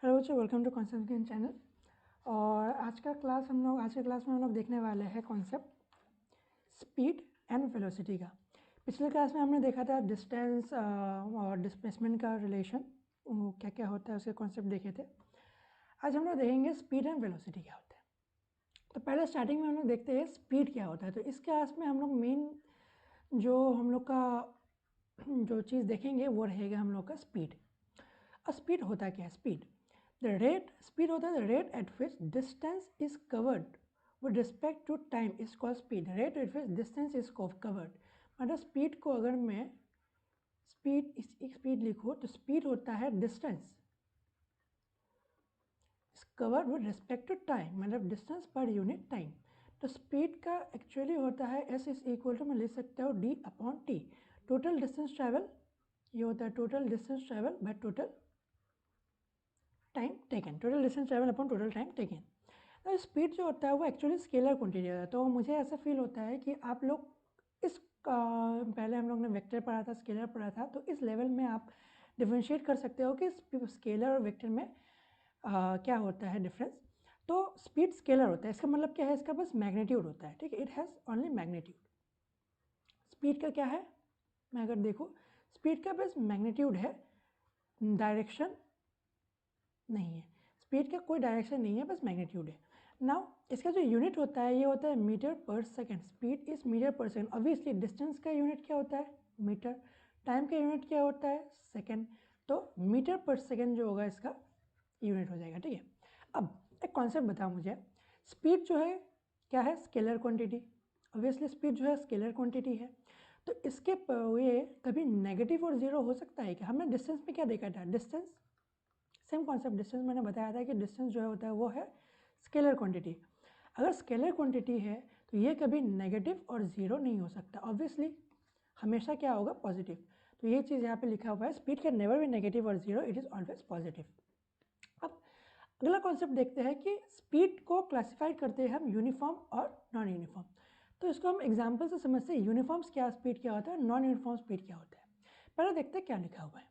Hello बच्चों, welcome to concept gain channel. और आज के क्लास में हम लोग देखने वाले हैं कॉन्सेप्ट स्पीड एंड वेलोसिटी का। पिछले क्लास में हमने देखा था डिस्टेंस और डिस्प्लेसमेंट का रिलेशन, क्या क्या होता है उसके कॉन्सेप्ट देखे थे। आज हम लोग देखेंगे स्पीड एंड वेलोसिटी क्या होता है। तो पहले स्टार्टिंग में हम लोग देखते हैं स्पीड क्या होता है। तो इस क्लास में हम लोग मेन जो हम लोग का जो चीज़ देखेंगे वो रहेगा हम लोग का स्पीड। स्पीड होता क्या है? स्पीड होता है the rate at which distance is covered with respect to time is called speed. Rate at which distance is covered, मतलब स्पीड को अगर मैं स्पीड लिखूँ तो स्पीड होता है distance is covered with respect to time, मतलब डिस्टेंस पर यूनिट टाइम। तो स्पीड का एक्चुअली होता है एस इज इक्वल टू, मैं लिख सकता हूँ D upon T, total distance travel. ये होता है total distance travel by total time taken, total distance travel upon total time taken. तो स्पीड जो होता है वो एक्चुअली स्केलर क्वांटिटी होता है। तो मुझे ऐसा फील होता है कि आप लोग इस पहले हम लोग ने वेक्टर पढ़ा था, स्केलर पढ़ा था, तो इस लेवल में आप डिफ्रेंशिएट कर सकते हो कि स्केलर और वेक्टर में क्या होता है डिफरेंस। तो स्पीड स्केलर होता है, इसका मतलब क्या है? इसका बस मैग्नीट्यूड होता है, ठीक है। It has only magnitude. Speed का क्या है? मैं अगर देखूँ, स्पीड का बस मैग्नीट्यूड है, डायरेक्शन नहीं है। स्पीड का कोई डायरेक्शन नहीं है, बस मैग्नीट्यूड है। नाउ इसका जो यूनिट होता है ये होता है मीटर पर सेकेंड। स्पीड इज मीटर पर सेकेंड। ऑब्वियसली डिस्टेंस का यूनिट क्या होता है? मीटर। टाइम का यूनिट क्या होता है? सेकेंड। तो मीटर पर सेकेंड जो होगा इसका यूनिट हो जाएगा, ठीक है। अब एक कॉन्सेप्ट बताओ मुझे, स्पीड जो है क्या है? Scalar quantity. ऑब्वियसली स्पीड जो है स्केलर क्वांटिटी है, तो इसके ये कभी नेगेटिव और जीरो हो सकता है क्या? हमने डिस्टेंस में क्या देखा था? डिस्टेंस सेम कॉन्सेप्ट, डिस्टेंस मैंने बताया था कि डिस्टेंस जो है होता है वो है स्केलर क्वांटिटी। अगर स्केलर क्वांटिटी है तो ये कभी नेगेटिव और ज़ीरो नहीं हो सकता। ऑब्वियसली हमेशा क्या होगा? पॉजिटिव। तो ये चीज़ यहाँ पे लिखा हुआ है, speed can never be negative और zero, it is always positive. अब अगला कॉन्सेप्ट देखते हैं कि स्पीड को क्लासीफाई करते हैं हम यूनिफॉर्म और नॉन यूनिफॉर्म। तो इसको हम एग्जाम्पल से समझते हैं यूनिफॉर्म्स क्या स्पीड क्या होता है, नॉन यूनिफॉर्म स्पीड क्या होता है। पहले देखते हैं क्या लिखा हुआ है।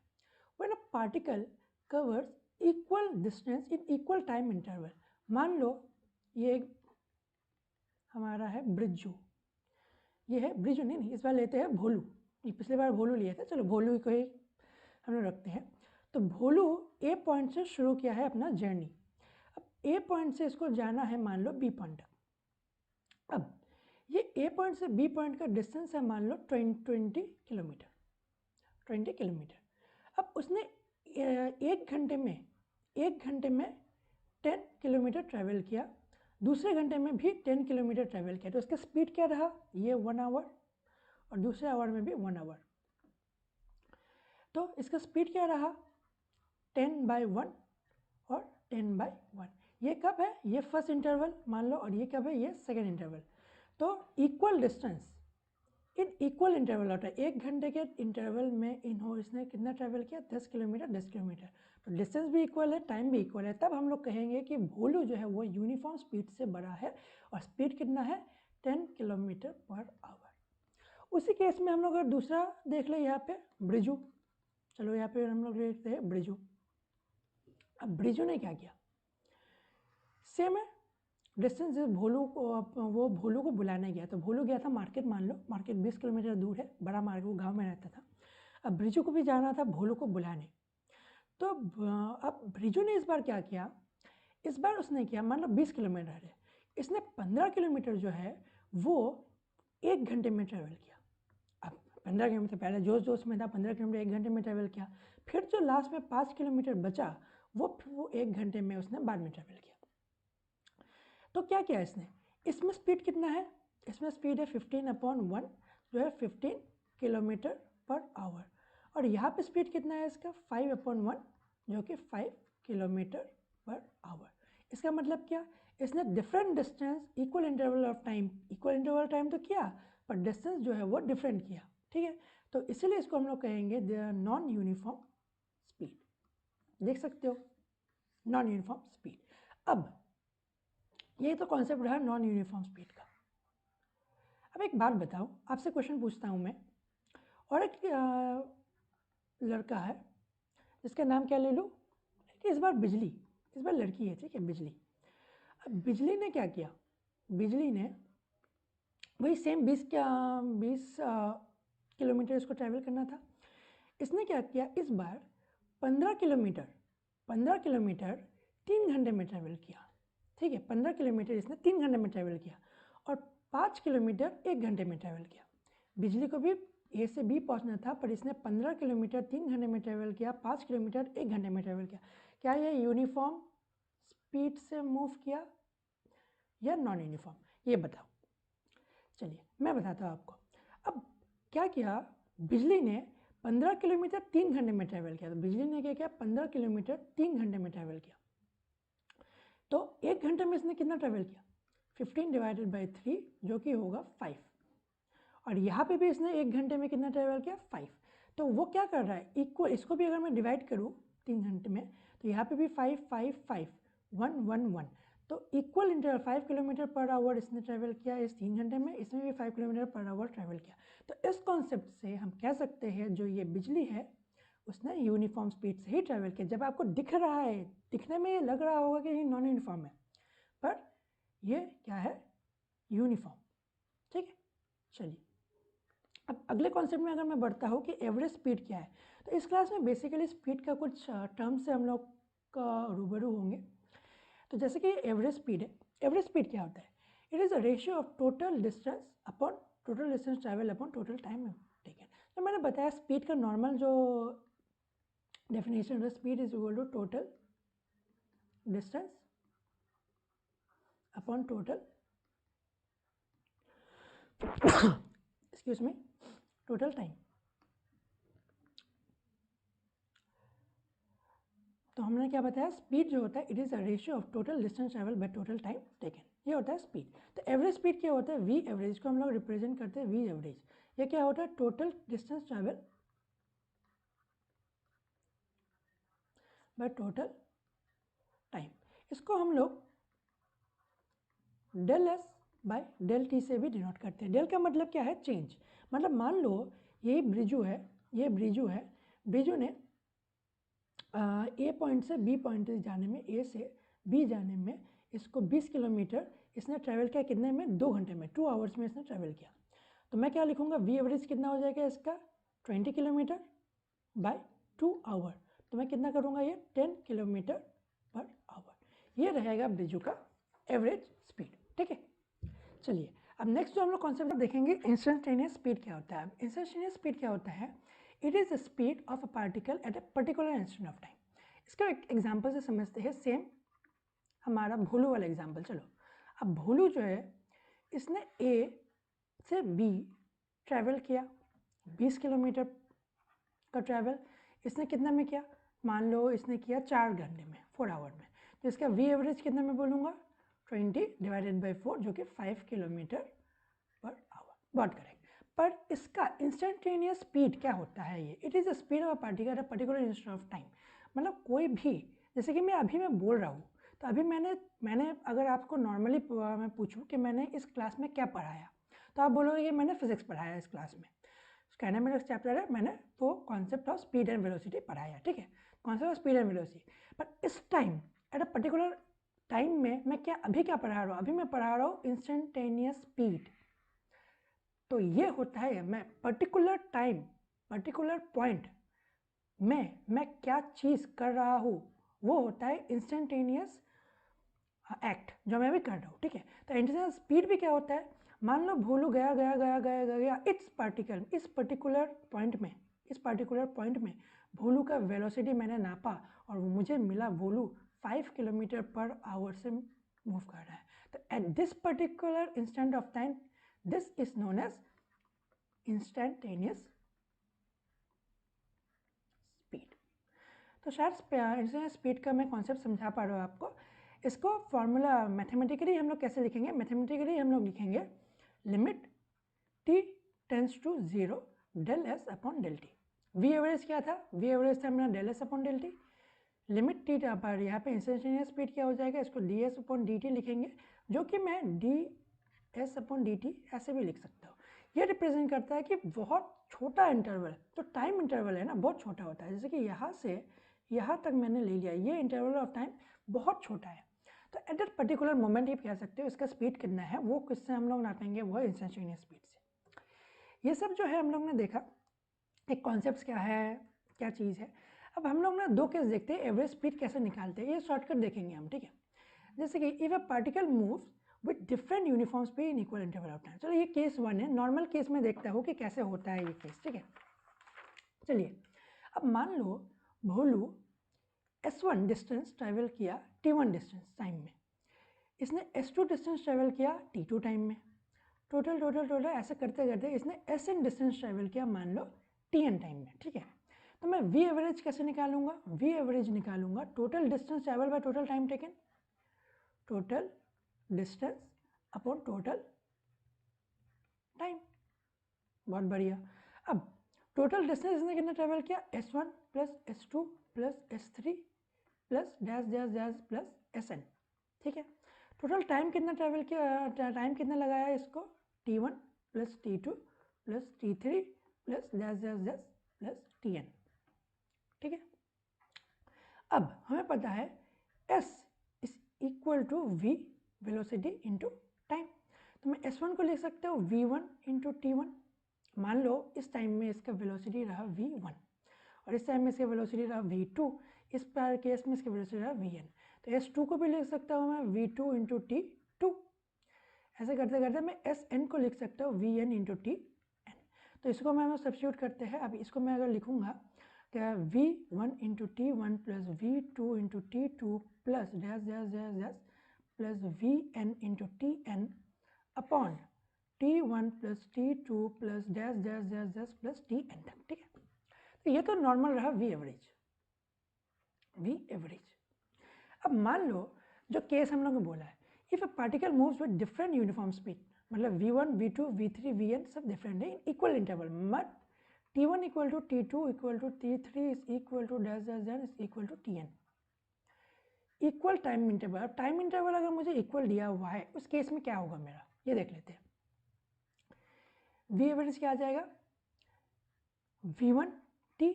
When a particle covers equal distance in equal time interval. मान लो ये एक हमारा है ब्रिजू, ये है ब्रिजू, नहीं इस बार लेते हैं भोलू। ये पिछले बार भोलू लिए थे, चलो भोलू को ही हम लोग रखते हैं। तो भोलू ए पॉइंट से शुरू किया है अपना जर्नी। अब ए पॉइंट से इसको जाना है मान लो बी पॉइंट तक। अब ये ए पॉइंट से बी पॉइंट का डिस्टेंस है मान लो 20 किलोमीटर, 20 किलोमीटर। अब उसने एक घंटे में 10 किलोमीटर ट्रैवल किया, दूसरे घंटे में भी 10 किलोमीटर ट्रैवल किया। तो इसका स्पीड क्या रहा? ये 1 आवर, और दूसरे आवर में भी 1 आवर। तो इसका स्पीड क्या रहा? 10/1 और 10/1। ये कब है? ये फर्स्ट इंटरवल मान लो, और ये कब है? ये सेकेंड इंटरवल। तो equal distance in equal interval होता है। एक घंटे के इंटरवल में इसने कितना ट्रैवल किया? 10 किलोमीटर, 10 किलोमीटर। तो डिस्टेंस भी इक्वल है, टाइम भी इक्वल है, तब हम लोग कहेंगे कि भोलू जो है वो यूनिफॉर्म स्पीड से बड़ा है। और स्पीड कितना है? 10 किलोमीटर पर आवर। उसी केस में हम लोग अगर दूसरा देख ले, यहाँ पे ब्रिजू, चलो यहाँ पे हम लोग देखते हैं ब्रिजू। अब ब्रिजू ने क्या किया? सेम है डिस्टेंस। भोलू को वो भोलू को बुलाने गया, तो भोलू गया था मार्केट, मान लो मार्केट 20 किलोमीटर दूर है, बड़ा मार्केट, वो गांव में रहता था। अब ब्रिजू को भी जाना था भोलू को बुलाने। तो अब ब्रिजू ने इस बार क्या किया? इस बार उसने किया, मान लो 20 किलोमीटर है, इसने 15 किलोमीटर जो है वो 1 घंटे में ट्रैवल किया। अब 15 किलोमीटर पहले जोश जोश में था, 15 किलोमीटर 1 घंटे में ट्रैवल किया। फिर जो लास्ट में 5 किलोमीटर बचा वो 1 घंटे में उसने बाद में ट्रैवल किया। तो क्या किया इसने? इसमें स्पीड कितना है? इसमें स्पीड है 15/1, जो है 15 किलोमीटर पर आवर। और यहाँ पे स्पीड कितना है इसका? 5/1, जो कि 5 किलोमीटर पर आवर। इसका मतलब क्या? इसने different distance equal interval of time, equal interval time तो किया, पर डिस्टेंस जो है वो डिफरेंट किया, ठीक है। तो इसीलिए इसको हम लोग कहेंगे नॉन यूनिफॉर्म स्पीड। देख सकते हो, नॉन यूनिफॉर्म स्पीड। अब ये तो कॉन्सेप्ट रहा नॉन यूनिफॉर्म स्पीड का। अब एक बात बताओ, आपसे क्वेश्चन पूछता हूँ मैं, और एक लड़का है जिसका नाम क्या ले लूँ? इस बार बिजली, इस बार लड़की है, ठीक है, बिजली। अब बिजली ने क्या किया, बिजली ने वही सेम 20 किलोमीटर इसको ट्रैवल करना था। इसने क्या किया, इस बार 15 किलोमीटर 3 घंटे में ट्रैवल किया, ठीक है। 15 किलोमीटर इसने 3 घंटे में ट्रैवल किया और 5 किलोमीटर 1 घंटे में ट्रैवल किया। बिजली को भी ए से बी पहुंचना था, पर इसने 15 किलोमीटर 3 घंटे में ट्रैवल किया, 5 किलोमीटर 1 घंटे में ट्रैवल किया। क्या ये यूनिफॉर्म स्पीड से मूव किया या नॉन यूनिफॉर्म, ये बताओ। चलिए मैं बताता हूँ आपको। अब क्या किया, बिजली ने 15 किलोमीटर 3 घंटे में ट्रैवल किया। तो बिजली ने क्या किया, 15 किलोमीटर 3 घंटे में ट्रैवल किया। तो 1 घंटे में इसने कितना ट्रैवल किया, 15 डिवाइडेड बाई 3 जो कि होगा 5। और यहाँ पे भी इसने 1 घंटे में कितना ट्रैवल किया, 5। तो वो क्या कर रहा है, इक्वल, इसको भी अगर मैं डिवाइड करूँ 3 घंटे में, तो यहाँ पे भी 5 5 5 1 1 1, तो equal interval 5 kilometre per our इसने ट्रैवल किया इस 3 घंटे में, इसमें भी 5 किलोमीटर पर आवर ट्रैवल किया। तो इस कॉन्सेप्ट से हम कह सकते हैं जो ये बिजली है उसने यूनिफॉर्म स्पीड से ही ट्रैवल किया। जब आपको दिख रहा है, दिखने में ये लग रहा होगा कि ये नॉन यूनिफॉर्म है, पर ये क्या है, यूनिफॉर्म, ठीक है। चलिए अब अगले कॉन्सेप्ट में अगर मैं बढ़ता हूँ कि एवरेज स्पीड क्या है, तो इस क्लास में बेसिकली स्पीड का कुछ टर्म्स से हम लोग का रूबरू होंगे। तो जैसे कि एवरेज स्पीड है, एवरेज स्पीड क्या होता है, it is a ratio of total distance upon total distance travel upon total time taken. तो मैंने बताया स्पीड का नॉर्मल जो डेफिनेशन है, speed is equal to total distance upon total excuse me total time. तो हमने क्या बताया, स्पीड जो होता है it is a ratio of total distance travel by total time taken, ये होता है स्पीड। तो एवरेज स्पीड क्या होता है, वी एवरेज को हम लोग रिप्रेजेंट करते हैं वी एवरेज। ये क्या होता है, total distance travel by total time. इसको हम लोग del S by del T से भी डिनोट करते हैं। डेल का मतलब क्या है, चेंज। मतलब मान लो ये ब्रिजू है, ये ब्रिजू है, ब्रिजू ने ए पॉइंट से बी पॉइंट जाने में, ए से बी जाने में इसको 20 किलोमीटर इसने ट्रैवल किया, कितने में, 2 घंटे में, 2 आवर्स में इसने ट्रैवल किया। तो मैं क्या लिखूँगा, वी एवरेज कितना हो जाएगा इसका, 20 किलोमीटर बाय 2 आवर। तो मैं कितना करूँगा, ये 10 किलोमीटर पर आवर। ये रहेगा ब्रिजू का एवरेज स्पीड, ठीक है। चलिए अब नेक्स्ट जो हम लोग कॉन्सेप्ट देखेंगे, इंस्टेंटेनियस स्पीड क्या होता है। इंस्टेंटेनियस स्पीड क्या होता है, it is the speed of a particle at a particular instant of time. इसका एक एग्जाम्पल से समझते हैं, सेम हमारा भोलू वाला एग्जाम्पल। चलो अब भोलू जो है इसने ए से बी ट्रैवल किया, 20 किलोमीटर का ट्रैवल इसने कितना में किया, मान लो इसने किया 4 घंटे में, 4 आवर में। तो इसका वी एवरेज कितना में बोलूँगा, 20 डिवाइडेड बाई 4 जो कि 5 किलोमीटर पर आवर। बहुत करेक्ट। पर इसका इंस्टेंटेनियस स्पीड क्या होता है, ये it is the speed of a particle at a particular instant of time. मतलब कोई भी, जैसे कि मैं बोल रहा हूँ, तो अभी मैंने अगर आपको नॉर्मली मैं पूछूं कि मैंने इस क्लास में क्या पढ़ाया, तो आप बोलोगे कि मैंने फिजिक्स पढ़ाया इस क्लास में, काइनेमेटिक्स चैप्टर है, मैंने वो concept of speed and velocity पढ़ाया, ठीक है, concept of speed and velocity. पर इस time at a particular time में मैं अभी क्या पढ़ा रहा हूँ, अभी मैं पढ़ा रहा हूँ इंस्टेंटेनियस स्पीड। तो ये होता है, मैं पर्टिकुलर टाइम, पर्टिकुलर पॉइंट में मैं क्या चीज़ कर रहा हूँ, वो होता है इंस्टेंटेनियस एक्ट जो मैं भी कर रहा हूँ, ठीक है। तो इंस्टेंटेनियस स्पीड भी क्या होता है, मान लो भोलू गया गया गया गया गया गया इस पर्टिकुलर पॉइंट में भोलू का वेलोसिटी मैंने नापा और मुझे मिला भोलू 5 किलोमीटर पर आवर से मूव कर रहा है। तो at this particular instant of time this is known as instantaneous speed. तो शायद इंस्टेंटेनियस स्पीड का मैं कॉन्सेप्ट समझा पा रहा हूँ आपको। इसको फॉर्मूला मैथमेटिकली हम लोग कैसे लिखेंगे, मैथमेटिकली हम लोग लिखेंगे limit t tends to 0 del S upon del T. V average क्या था, वी एवरेज था मेरा del S upon del T. Limit T पर यहाँ पे इंस्टेंटेनियस स्पीड क्या हो जाएगा, इसको D S upon D T लिखेंगे, जो कि मैं D S upon D T ऐसे भी लिख सकता हूँ। ये रिप्रेजेंट करता है कि बहुत छोटा इंटरवल, तो टाइम इंटरवल है ना बहुत छोटा होता है। जैसे कि यहाँ से यहाँ तक मैंने ले लिया, ये इंटरवल ऑफ टाइम बहुत छोटा है, तो एट दैट पर्टिकुलर मोमेंट ही कह सकते हो इसका स्पीड कितना है, वो किससे हम लोग नापेंगे, वो इंस्टेंटेनियस स्पीड से। ये सब जो है हम लोग ने देखा एक कॉन्सेप्ट क्या है, क्या चीज़ है। अब हम लोग ना दो केस देखते हैं एवरेज स्पीड कैसे निकालते हैं, ये शॉर्टकट देखेंगे हम, ठीक है। जैसे कि if a particle moves with different uniform speed in equal interval of time. चलो ये केस 1 है, नॉर्मल केस में देखता हूँ कि कैसे होता है ये केस, ठीक है। चलिए अब मान लो भोलू S1 डिस्टेंस ट्रैवल किया T1 डिस्टेंस टाइम में, इसने S2 डिस्टेंस ट्रैवल किया T2 टाइम में, टोटल टोटल टोटल ऐसे करते करते इसने Sn डिस्टेंस ट्रैवल किया मान लो Tn टाइम में, ठीक है। तो मैं V एवरेज कैसे निकालूंगा, V एवरेज निकालूंगा total distance travel by total time taken, total distance upon total time. बहुत बढ़िया। अब टोटल डिस्टेंस इसने कितना ट्रैवल किया, S1 plus S2 plus S3 plus dash dash dash plus Sn, ठीक है। टोटल टाइम कितना ट्रैवल किया, टाइम कितना लगाया इसको, T1 plus T2 plus T3 plus dash dash dash plus Tn, ठीक है। अब हमें पता है S is equal to V velocity into time, तो मैं S1 को लिख सकते हो V1 इंटू T1। मान लो इस टाइम में इसका वेलोसिटी रहा V1 और इस टाइम में इसका वेलोसिटी रहा V2, इस पर केस में इसकी वेलोसिटी रहा Vn, तो S2 को भी लिख सकता हूँ मैं V2 इंटू T2। ऐसे करते करते मैं Sn को लिख सकता हूँ Vn इंटू Tn। तो इसको मैं सब्स्टिट्यूट करते हैं। अब इसको मैं अगर लिखूँगा क्या, V1 into T1 plus V2 into T2 plus dash dash dash dash plus Vn into Tn upon T1 plus T2 plus dash dash dash dash plus Tn तक, ठीक है। तो ये तो नॉर्मल रहा V एवरेज, V एवरेज। अब मान लो जो केस हम लोग ने बोला है, if a particle moves with different uniform speed, मतलब V1 V2 V3 Vn सब डिफरेंट है in equal interval, but T1 equal to T2 equal to T3 is equal to dash dash dash is equal to Tn, equal time interval. Time interval अगर मुझे equal दिया हुआ है उस case में क्या होगा मेरा, ये देख लेते हैं। V एवरेज क्या आ जाएगा, V1 T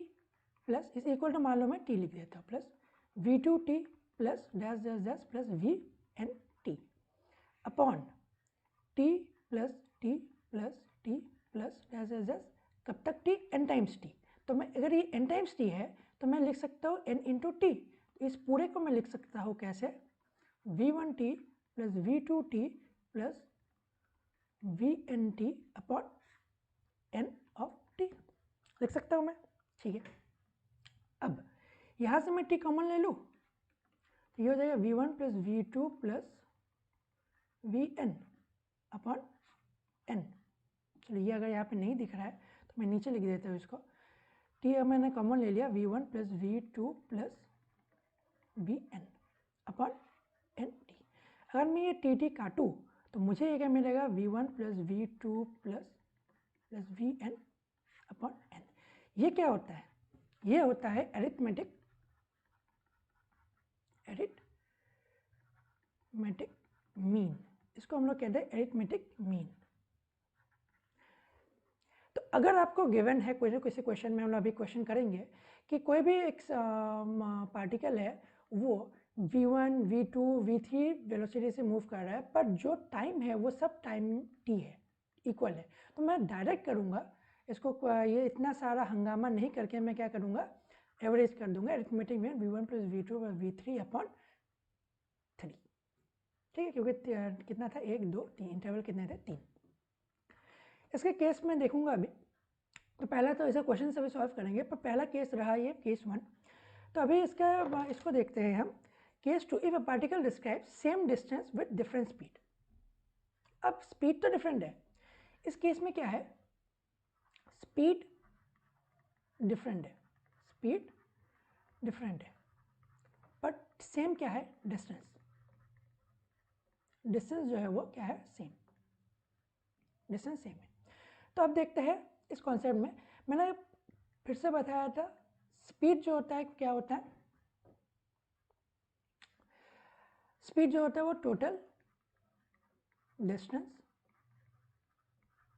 plus is equal to, मान लो मैं T लिख देता हूँ, plus V2 T plus dash dash dash plus Vn T upon T plus T plus T plus dash dash dash, कब तक T, n टाइम्स T। तो मैं अगर ये n टाइम्स T है तो मैं लिख सकता हूँ n इंटू टी, इस पूरे को मैं लिख सकता हूँ कैसे, V1T plus V2T plus VnT upon n of T लिख सकता हूँ मैं, ठीक है। अब यहाँ से मैं T कॉमन ले लूँ तो ये हो जाएगा V1 plus V2 plus Vn upon n। चलिए ये अगर यहाँ पे नहीं दिख रहा है तो मैं नीचे लिख देता हूँ इसको, T अब मैंने कॉमन ले लिया, V1 plus V2 plus Vn upon NT। अगर मैं ये TT काटूँ तो मुझे ये क्या मिलेगा, V1 plus V2 plus Vn upon n। ये क्या होता है, ये होता है एरिथमेटिक मीन, इसको हम लोग कहते हैं एरिथमेटिक मीन। तो अगर आपको गिवन है कोई ना किसी क्वेश्चन में, हम लोग अभी क्वेश्चन करेंगे कि कोई भी एक पार्टिकल है वो V1 V2 V3 वेलोसिटी से मूव कर रहा है, पर जो टाइम है वो सब टाइम t है, इक्वल है, तो मैं डायरेक्ट करूँगा इसको, ये इतना सारा हंगामा नहीं करके मैं क्या करूँगा, एवरेज कर दूंगा एरिथमेटिक में V1 plus V2 plus V3 upon 3, ठीक है, क्योंकि कितना था 1 2 3, इंटरवल कितने थे 3। इसके केस में देखूंगा अभी, तो पहला तो ऐसा क्वेश्चन अभी सॉल्व करेंगे, पर पहला केस रहा ये केस 1। तो अभी इसको देखते हैं हम, case 2, if a particle describe same distance with different speed. अब स्पीड तो डिफरेंट है, इस केस में क्या है, स्पीड डिफरेंट है, स्पीड डिफरेंट है, बट सेम क्या है, डिस्टेंस, डिस्टेंस जो है वो क्या है, सेम, डिस्टेंस सेम है। तो अब देखते हैं इस कॉन्सेप्ट में, मैंने फिर से बताया था स्पीड जो होता है क्या होता है, स्पीड जो होता है वो total distance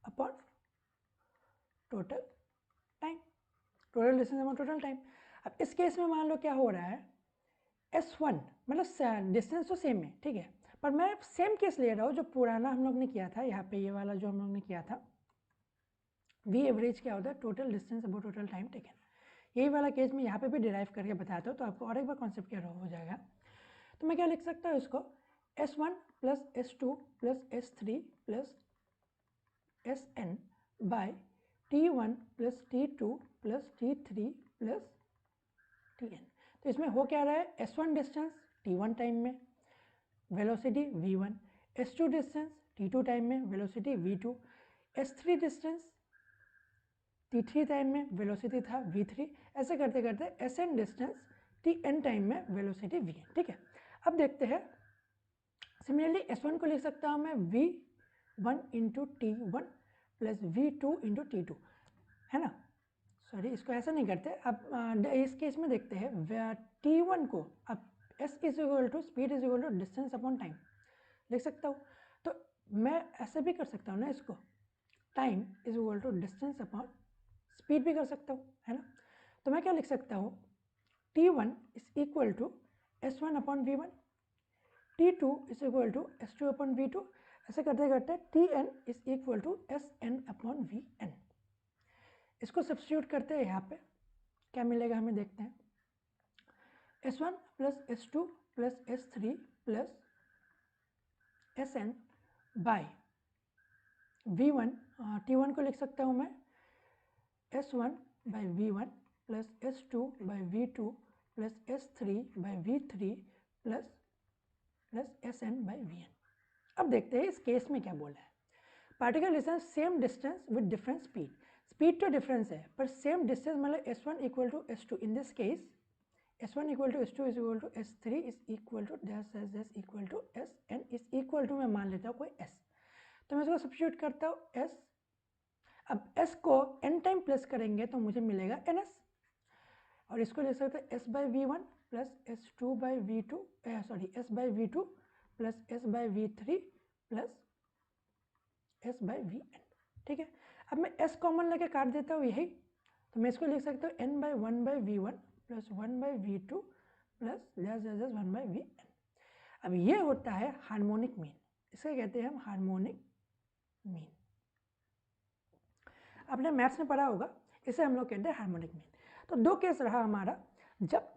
upon total time, total distance upon total time. अब इस केस में मान लो क्या हो रहा है, S1 मतलब डिस्टेंस तो सेम है, ठीक है, पर मैं सेम केस ले रहा हूँ जो पुराना हम लोग ने किया था, यहाँ पे ये वाला जो हम लोग ने किया था, वी एवरेज क्या होता है, total distance about total time taken. यही वाला केस मैं यहाँ पे भी डिराइव करके बताता हूँ, तो आपको और एक बार कॉन्सेप्ट क्लियर हो जाएगा। तो मैं क्या लिख सकता हूँ इसको, S1 plus S2 plus S3 plus Sn by T1 plus T2 plus T3 plus Tn। तो इसमें हो क्या रहा है, S1 डिस्टेंस T1 टाइम में velocity V1, S2 distance T2 time में velocity V2, S3 distance T3 time में velocity था V3, ऐसे करते करते Sn डिस्टेंस Tn टाइम में वेलोसिटी Vn, ठीक है। अब देखते हैं, सिमिलरली S1 को लिख सकता हूँ मैं V1 into T1 plus V2 into T2, है ना, सॉरी इसको ऐसा नहीं करते। अब इस केस में देखते हैं T1 को अब S is equal to speed is equal to distance upon time लिख सकता हूँ। तो मैं ऐसे भी कर सकता हूँ ना, इसको time is equal to distance upon speed भी कर सकता हूँ, है ना। तो मैं क्या लिख सकता हूँ, T1 is equal to S1 upon V1, T2 is equal to S2 upon V2, ऐसे करते करते Tn is equal to Sn upon Vn। इसको सब्स्टिट्यूट करते हैं, यहाँ पे क्या मिलेगा हमें देखते हैं, S1 plus S2 plus S3 plus Sn by V1, T1 को लिख सकता हूँ मैं S1 by V1 plus S2 by V2 plus S3 by V3 plus Sn by Vn। अब देखते हैं इस केस में क्या बोला है, particle distance same distance with different speed, speed तो डिफरेंस है पर सेम डिस्टेंस मतलब S1 equal to S2, in this case S1 equal to S2 is equal to S3 is equal to dash equal to Sn is equal to, मैं मान लेता हूँ कोई S, तो मैं इसको सब्स्टिट्यूट करता हूँ S। अब S को n टाइम प्लस करेंगे तो मुझे मिलेगा NS, और इसको लिख सकते हैं S by V1 plus S2 by V2, sorry S by V2 plus S by V3 plus S by Vn, ठीक है। अब मैं S कॉमन लेके काट देता हूँ यही, तो मैं इसको लिख सकता हूँ n by 1 by V1 plus 1 by V2 plus dash 1 by Vn। अब ये होता है हार्मोनिक मीन, इसे कहते हैं हम हार्मोनिक मीन, आपने मैथ्स में पढ़ा होगा, इसे हम लोग कहते हैं हार्मोनिक मीन। तो दो केस रहा हमारा, जब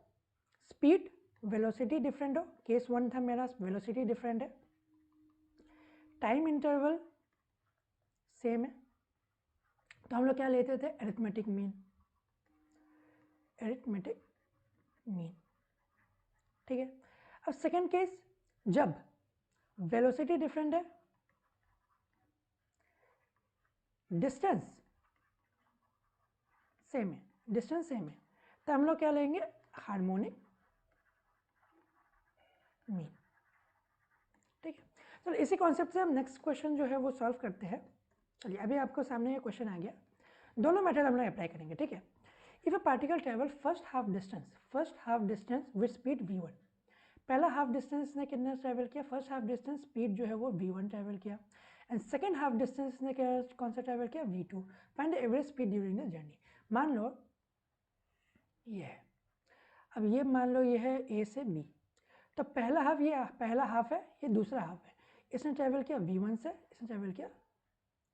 स्पीड वेलोसिटी डिफरेंट हो, केस 1 था मेरा वेलोसिटी डिफरेंट है, टाइम इंटरवल सेम है, तो हम लोग क्या लेते थे, अरिथमेटिक मीन, अरिथमेटिक मीन, ठीक है। अब सेकेंड केस, जब वेलोसिटी डिफरेंट है, डिस्टेंस सेम है, डिस्टेंस सेम है, तो हम लोग क्या लेंगे, हार्मोनिक मीन, ठीक है। चलो इसी कॉन्सेप्ट से हम नेक्स्ट क्वेश्चन जो है वो सॉल्व करते हैं। चलिए अभी आपको सामने ये क्वेश्चन आ गया, दोनों मेथड हम लोग अप्लाई करेंगे, ठीक है। If a particle travel first half distance with speed v1, पहला हाफ डिस्टेंस ने कितना ट्रैवल किया, फर्स्ट हाफ डिस्टेंस स्पीड जो है वो v1 ट्रैवल किया, एंड सेकेंड हाफ डिस्टेंस ने कौन सा ट्रैवल किया, v2, find the average speed during the journey. मान लो ये है, अब ये मान लो ये है A से B, तो पहला हाफ ये पहला हाफ है, ये दूसरा हाफ है, इसने ट्रैवल किया v1 से, इसने ट्रैवल किया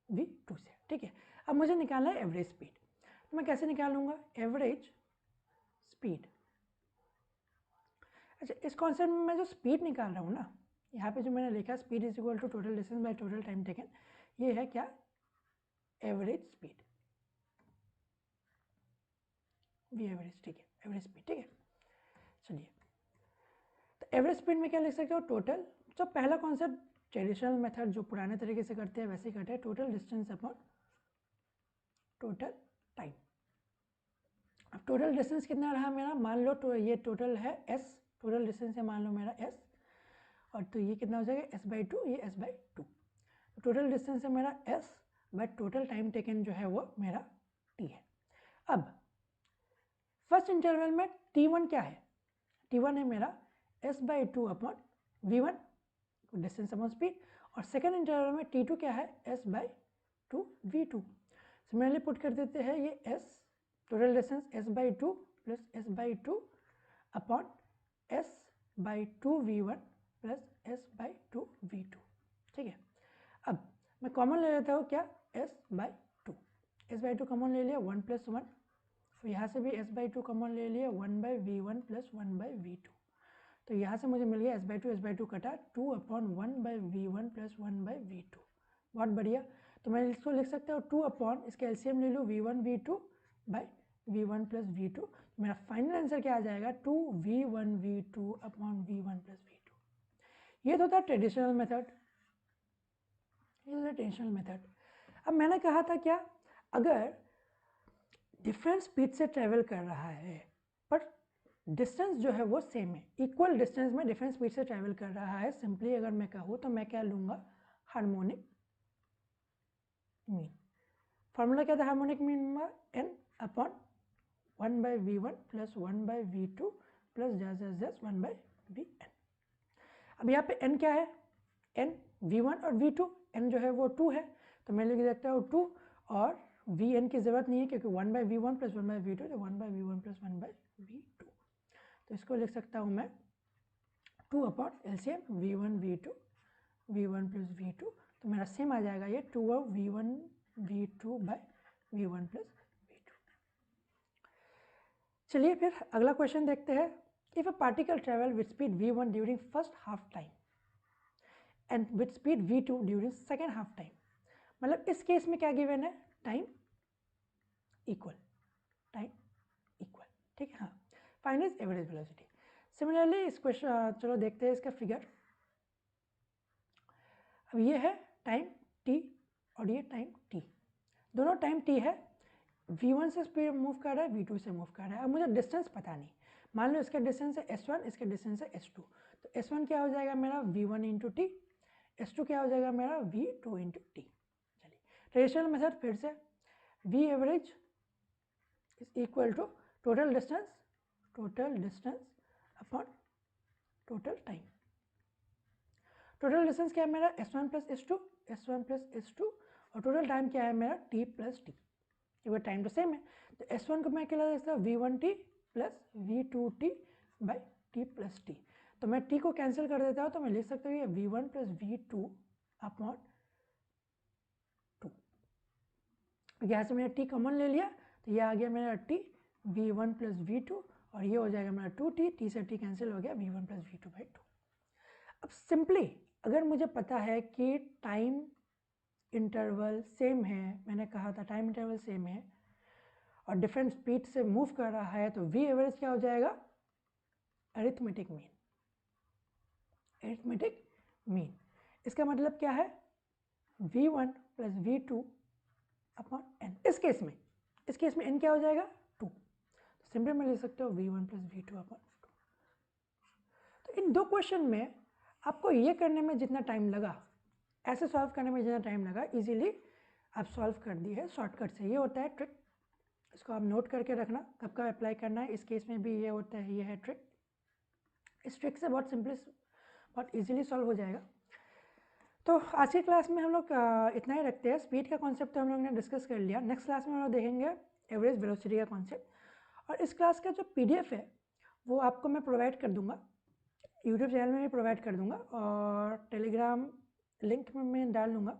v2 से, ठीक है। अब मुझे निकालना है एवरेज स्पीड, तो मैं कैसे निकालूंगा, एवरेज स्पीड। अच्छा, इस कॉन्सेप्ट में मैं जो स्पीड निकाल रहा हूँ ना, यहाँ पे जो मैंने लिखा speed is equal to total distance by total time taken, ये है क्या, एवरेज स्पीड, वी एवरेज, ठीक है, एवरेज स्पीड, ठीक है। चलिए, तो एवरेज स्पीड में क्या लिख सकते हो, टोटल, जो पहला कॉन्सेप्ट ट्रेडिशनल मेथड जो पुराने तरीके से करते हैं वैसे ही करते हैं, total distance upon total time. अब टोटल डिस्टेंस कितना रहा मेरा, मान लो तो ये टोटल है S, टोटल डिस्टेंस है मान लो मेरा S, और तो ये कितना हो जाएगा S/2, ये S/2, टोटल डिस्टेंस है मेरा S bye total time taken जो है वो मेरा T है। अब फर्स्ट इंटरवल में T1 क्या है, T1 है मेरा S/2 upon V1 distance upon speed, और सेकेंड इंटरवल में T2 क्या है, S/2 V2। सिमिलरली पुट कर देते हैं ये S, total distance S/2 plus S by two upon S by two V one plus S by two V two. ठीक है, अब मैं कॉमन ले लेता हूँ क्या, S by two. S by two common ले लिया, 1 प्लस 1, फिर यहाँ से भी एस बाई टू कॉमन ले लिया, 1 by V one plus 1 by V two. तो यहाँ से मुझे मिल गया एस बाई टू कटा 2 upon 1 by V one plus 1 by V two. बहुत बढ़िया। तो मैं इसको लिख सकता हूँ 2 अपॉन, इसका एलसीएम ले लूँ V one V two by V one plus V two. मेरा फाइनल आंसर क्या आ जाएगा, 2 V one V two upon V one plus V two. ये तो था ट्रेडिशनल मेथड, ये था ट्रेडिशनल मेथड। अब मैंने कहा था क्या, अगर डिफरेंट स्पीड से ट्रेवल कर रहा है पर डिस्टेंस जो है वो सेम है, इक्वल डिस्टेंस में डिफरेंट स्पीड से ट्रैवल कर रहा है, सिंपली अगर मैं कहूँ तो मैं क्या लूँगा, हार्मोनिक मीन। फॉर्मूला क्या था हार्मोनिक मीन का, N upon 1 by V one plus 1 by V two plus जस 1 बाई वी एन। अब यहाँ पे एन क्या है, एन वी वन और वी टू, एन जो है वो 2 है तो मैं लिख सकता हूँ 2, और वी एन की ज़रूरत नहीं है क्योंकि 1 by V one plus 1 by V two, तो 1 by V one plus 1 by V two. तो इसको लिख सकता हूँ मैं 2 अपॉन LCM V one V two, V one plus V two, तो मेरा सेम आ जाएगा ये 2 of V one V two by V one plus V two. चलिए फिर अगला क्वेश्चन देखते हैं। If a particle travel with speed we one during first half time and with speed V two during second half time, मतलब इस case में क्या given है, टाइम इक्वल, टाइम इक्वल। ठीक है, हाँ, find is average velocity. Similarly इस question, चलो देखते हैं इसका फिगर। अब ये है टाइम t और ये टाइम t, दोनों टाइम t है, v1 से स्पीड मूव कर रहा है, v2 से मूव कर रहा है। अब मुझे डिस्टेंस पता नहीं, मान लो इसका डिस्टेंस है s1, इसका डिस्टेंस है s2, तो s1 क्या हो जाएगा मेरा v1 इंटू टी, s2 क्या हो जाएगा मेरा v2 इंटू टी। चलिए ट्रेडिशनल मेथड फिर से, v average is equal to total distance upon total time. Total distance क्या है मेरा s1 प्लस एस टू, और टोटल टाइम क्या है मेरा t प्लस टी, क्योंकि टाइम तो सेम है। तो s1 को मैं क्या लिख सकता हूँ v1t plus v2t by t plus T. तो मैं t को कैंसिल कर देता हूँ तो मैं लिख सकता हूँ ये v1 प्लस v2 अपॉन 2। यहाँ से मैंने t कॉमन ले लिया तो ये आ गया मेरा t v1 प्लस v2, और ये हो जाएगा मेरा 2t, t से t कैंसिल हो गया, v1 प्लस v2 बाई 2। अब सिंपली अगर मुझे पता है कि टाइम इंटरवल सेम है, मैंने कहा था टाइम इंटरवल सेम है और डिफरेंट स्पीड से मूव कर रहा है, तो वी एवरेज क्या हो जाएगा, अरिथमेटिक मीन, अरिथमेटिक मीन। इसका मतलब क्या है, v1 plus v2 upon n। इस केस में n क्या हो जाएगा, 2, तो सिंपली मैं लिख सकता हूँ v1 प्लस v2 अपॉन 2। तो इन दो क्वेश्चन में आपको ये करने में जितना टाइम लगा, ऐसे सॉल्व करने में जितना टाइम लगा, इजीली आप सॉल्व कर दिए है शॉर्टकट से। ये होता है ट्रिक, इसको आप नोट करके रखना कब कब अप्लाई करना है। इस केस में भी ये होता है, ये है ट्रिक। इस ट्रिक से बहुत सिंपली बहुत इजीली सॉल्व हो जाएगा। तो आज की क्लास में हम लोग इतना ही रखते हैं। स्पीड का कॉन्सेप्ट तो हम लोग ने डिस्कस कर लिया। नेक्स्ट क्लास में हम लोग देखेंगे एवरेज वेलोसिटी का कॉन्सेप्ट, और इस क्लास का जो PDF है वो आपको मैं प्रोवाइड कर दूंगा, यूट्यूब चैनल में भी प्रोवाइड कर दूंगा, और टेलीग्राम लिंक में मैं डाल दूंगा।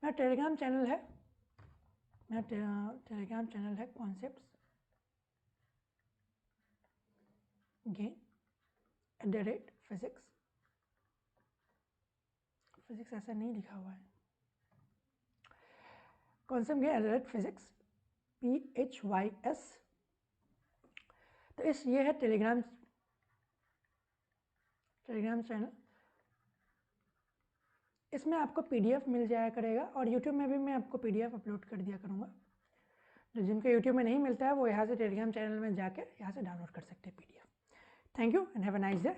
मेरा टेलीग्राम चैनल है कॉन्सेप्ट्स गेन @physics। फिजिक्स ऐसा नहीं लिखा हुआ है, कॉन्सेप्ट गेन @physics PHYS। तो ये है टेलीग्राम चैनल, इसमें आपको PDF मिल जाया करेगा, और यूट्यूब में भी मैं आपको PDF अपलोड कर दिया करूँगा। जो जिनको यूट्यूब में नहीं मिलता है वो यहाँ से टेलीग्राम चैनल में जाकर यहाँ से डाउनलोड कर सकते हैं PDF। Thank you and have a nice day.